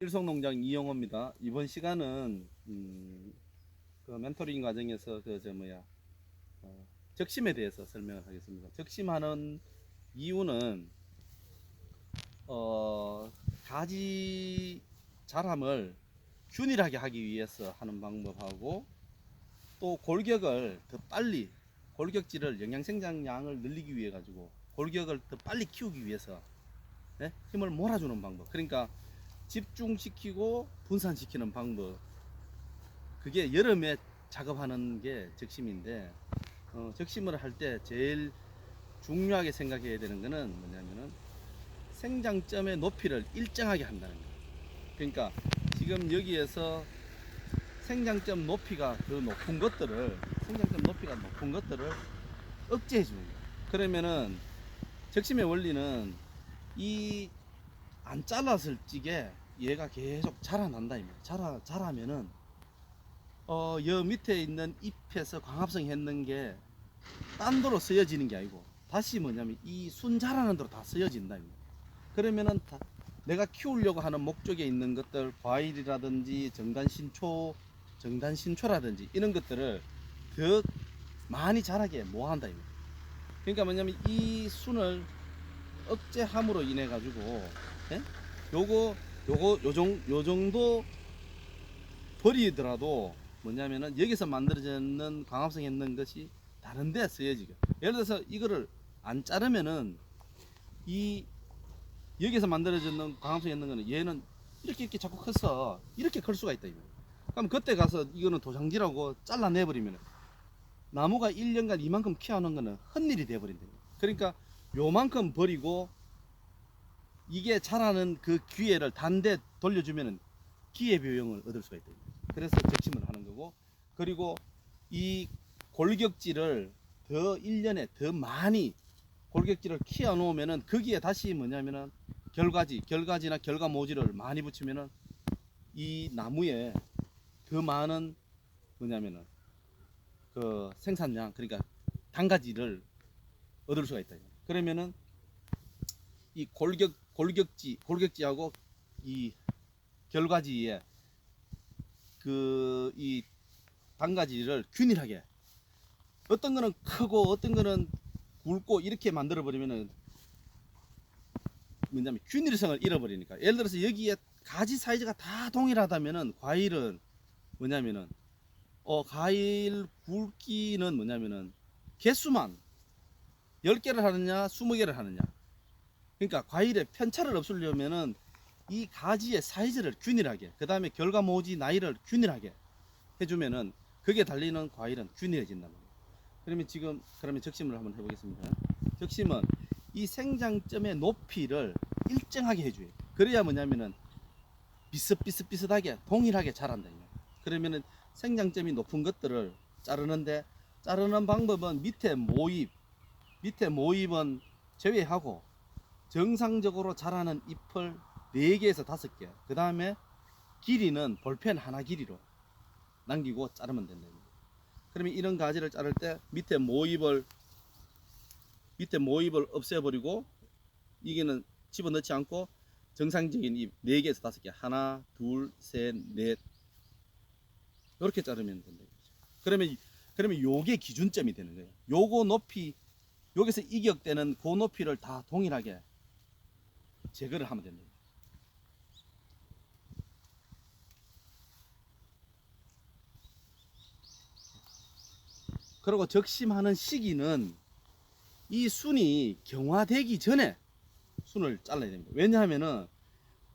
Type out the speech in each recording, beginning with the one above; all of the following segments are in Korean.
일송농장 이영호입니다. 이번 시간은 그 멘토링 과정에서 적심에 대해서 설명을 하겠습니다. 적심하는 이유는 가지 자람을 균일하게 하기 위해서 하는 방법하고, 또 골격을 더 빨리, 골격질을 영양생장량을 늘리기 위해 가지고 골격을 더 빨리 키우기 위해서 힘을 몰아주는 방법. 그러니까 집중시키고 분산시키는 방법, 그게 여름에 작업하는 게 적심인데, 적심을 할 때 제일 중요하게 생각해야 되는 거는 뭐냐면은 생장점의 높이를 일정하게 한다는 거예요. 그러니까 지금 여기에서 생장점 높이가 더 높은 것들을 생장점 높이가 높은 것들을 억제해 주는 거예요. 그러면은 적심의 원리는 이 안 잘랐을 적에 얘가 계속 자라난다. 자라면은 여 밑에 있는 잎에서 광합성 했는 게 딴 데로 쓰여지는 게 아니고 다시 뭐냐면 이 순 자라는 데로 다 쓰여진다. 그러면은 내가 키우려고 하는 목적에 있는 것들, 과일이라든지 정단신초라든지 이런 것들을 더 많이 자라게 모한다. 그러니까 뭐냐면 이 순을 억제함으로 인해 가지고, 예? 요 정도 버리더라도 뭐냐면은 여기서 만들어지는 광합성 있는 것이 다른 데 쓰여지게. 예를 들어서 이거를 안 자르면은 이 여기서 만들어지는 광합성 있는 거는 얘는 이렇게 자꾸 커서 이렇게 클 수가 있다. 그럼 그때 가서 이거는 도장지라고 잘라내버리면 나무가 1년간 이만큼 키워놓은 거는 헛일이 돼버린다. 그러니까 요만큼 버리고 이게 자라는 그 기회를 단데 돌려주면은 기회비용을 얻을 수가 있다. 그래서 적심을 하는 거고, 그리고 이 골격지를 더 1년에 더 많이 골격지를 키워 놓으면은 거기에 다시 뭐냐면은 결가지나 결과모지를 많이 붙이면은 이 나무에 더 많은 뭐냐면은 그 생산량, 그러니까 단가지를 얻을 수가 있다. 그러면은 이 골격지하고 이 결과지에 그 이 단가지를 균일하게, 어떤 거는 크고 어떤 거는 굵고 이렇게 만들어 버리면은 뭐냐면 균일성을 잃어버리니까. 예를 들어서 여기에 가지 사이즈가 다 동일하다면은 과일은 뭐냐면은 과일 굵기는 뭐냐면은 개수만 10개를 하느냐 20개를 하느냐, 그러니까 과일에 편차를 없애려면은 이 가지의 사이즈를 균일하게, 그 다음에 결과 모지 나이를 균일하게 해주면은 그게 달리는 과일은 균일해진단 말이에요. 그러면 적심을 한번 해보겠습니다. 적심은 이 생장점의 높이를 일정하게 해줘요. 그래야 뭐냐면은 비슷비슷하게 동일하게 자란다. 그러면은 생장점이 높은 것들을 자르는 방법은 밑에 모입은 제외하고 정상적으로 자라는 잎을 4개에서 5개, 그 다음에 길이는 볼펜 하나 길이로 남기고 자르면 된다. 그러면 이런 가지를 자를 때 밑에 모입을 없애버리고, 이게는 집어넣지 않고 정상적인 잎 4개에서 5개, 하나 둘 셋 넷, 이렇게 자르면 된다. 그러면 요게 기준점이 되는 거예요. 요거 높이, 여기서 이격되는 그 높이를 다 동일하게 제거를 하면 된다. 그리고 적심하는 시기는 이 순이 경화되기 전에 순을 잘라야 됩니다. 왜냐하면은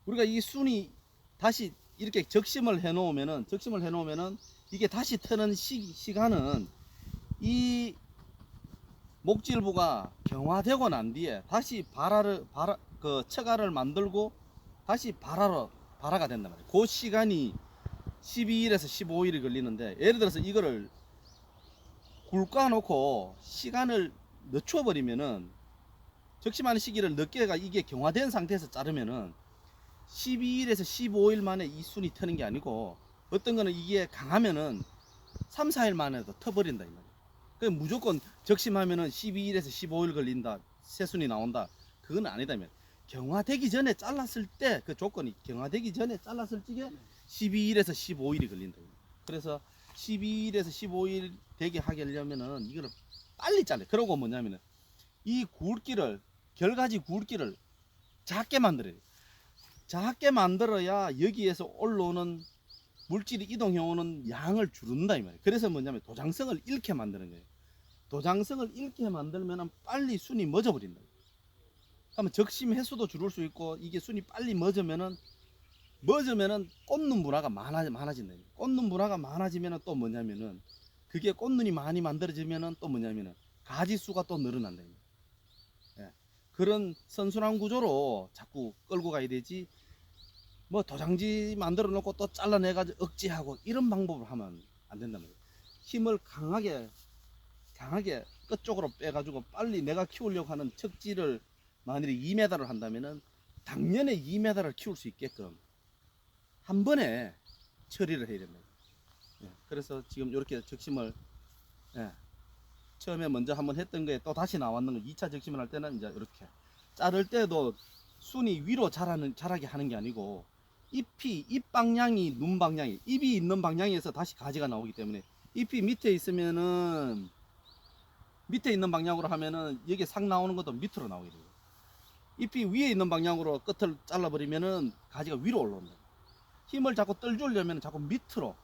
우리가 이 순이 다시 이렇게 적심을 해 놓으면은 이게 다시 트는 시간은 이 목질부가 경화되고 난 뒤에 다시 그 처가를 만들고 다시 발화가 된단 말이에요. 그 시간이 12일에서 15일이 걸리는데, 예를 들어서 이거를 굵까 놓고 시간을 늦춰 버리면은, 적심하는 시기를 늦게가 이게 경화된 상태에서 자르면은 12일에서 15일 만에 이 순이 트는 게 아니고, 어떤 거는 이게 강하면은 3, 4일 만에도 터버린다 이 말이에요. 그 무조건 적심하면은 12일에서 15일 걸린다, 새 순이 나온다, 그건 아니다면 경화되기 전에 잘랐을 때 그 조건이 경화되기 전에 잘랐을 적에 12일에서 15일이 걸린다. 그래서 12일에서 15일 되게 하려면은 이거를 빨리 잘라. 그러고 뭐냐면은 이 굵기를 결가지 굵기를 작게 만들어야 돼. 작게 만들어야 여기에서 올라오는 물질이 이동해 오는 양을 줄인다 이 말이에요. 그래서 뭐냐면 도장성을 잃게 만드는 거예요. 도장성을 잃게 만들면 빨리 순이 멎어 버린다. 그러면 적심 횟수도 줄을 수 있고 이게 순이 빨리 멎으면은 꽃눈 분화가 많아진다. 꽃눈 분화가 많아지면은 또 뭐냐면은 그게 꽃눈이 많이 만들어지면은 또 뭐냐면은 가지 수가 또 늘어난다. 예. 그런 선순환 구조로 자꾸 끌고 가야 되지. 뭐 도장지 만들어 놓고 또 잘라내가지고 억지하고 이런 방법을 하면 안 된단 말이에요. 힘을 강하게 끝쪽으로 빼가지고 빨리 내가 키우려고 하는 척지를 만일에 2m를 한다면은 당년에 2m를 키울 수 있게끔 한 번에 처리를 해야 된다. 예, 그래서 지금 이렇게 적심을 예, 처음에 먼저 한번 했던 거에 또 다시 나왔는 거 2차 적심을 할 때는 이제 이렇게 자를 때도 순이 위로 자라게 하는 게 아니고 잎 방향이 눈 방향이 잎이 있는 방향에서 다시 가지가 나오기 때문에 잎이 밑에 있으면은 밑에 있는 방향으로 하면은 여기 싹 나오는 것도 밑으로 나오게 돼요. 잎이 위에 있는 방향으로 끝을 잘라버리면은 가지가 위로 올라온다. 힘을 자꾸 떨주려면 자꾸 밑으로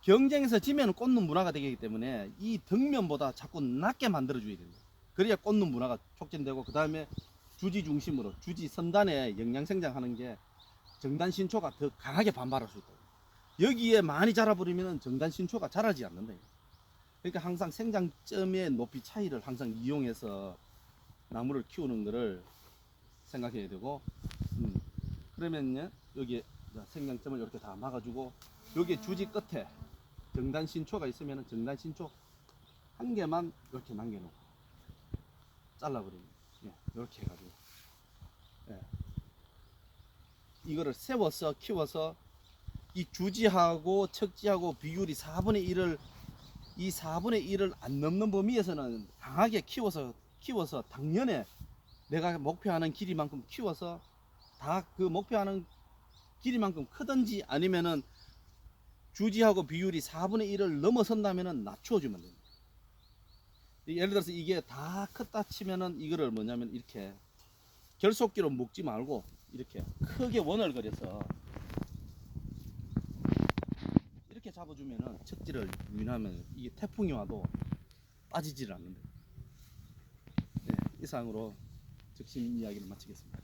경쟁에서 지면 꽃눈 분화가 되기 때문에 이 덕면보다 자꾸 낮게 만들어 줘야 된다. 그래야 꽃눈 분화가 촉진되고 그 다음에 주지 중심으로 주지 선단에 영양 생장하는 게 정단 신초가 더 강하게 반발할 수 있다. 여기에 많이 자라버리면 정단 신초가 자라지 않는다. 그러니까 항상 생장점의 높이 차이를 항상 이용해서 나무를 키우는 거를 생각해야 되고 그러면요 여기 생장점을 이렇게 다 막아주고 여기 주지 끝에 정단 신초가 있으면 정단 신초 한 개만 이렇게 남겨놓고 잘라버립니다. 예, 이렇게 해가지고 예. 이거를 세워서 키워서 이 주지하고 척지하고 비율이 4분의 1을 이 4분의 1을 안 넘는 범위에서는 강하게 키워서 당년에 내가 목표하는 길이만큼 키워서 다 그 목표하는 길이만큼 크든지 아니면은 주지하고 비율이 4분의 1을 넘어선다면은 낮춰주면 됩니다. 예를 들어서 이게 다 컸다 치면은 이거를 뭐냐면 이렇게 결속기로 묶지 말고 이렇게 크게 원을 그려서 이렇게 잡아주면은 척지를 유인하면 이게 태풍이 와도 빠지지를 않는다. 네, 이상으로 적심 이야기를 마치겠습니다.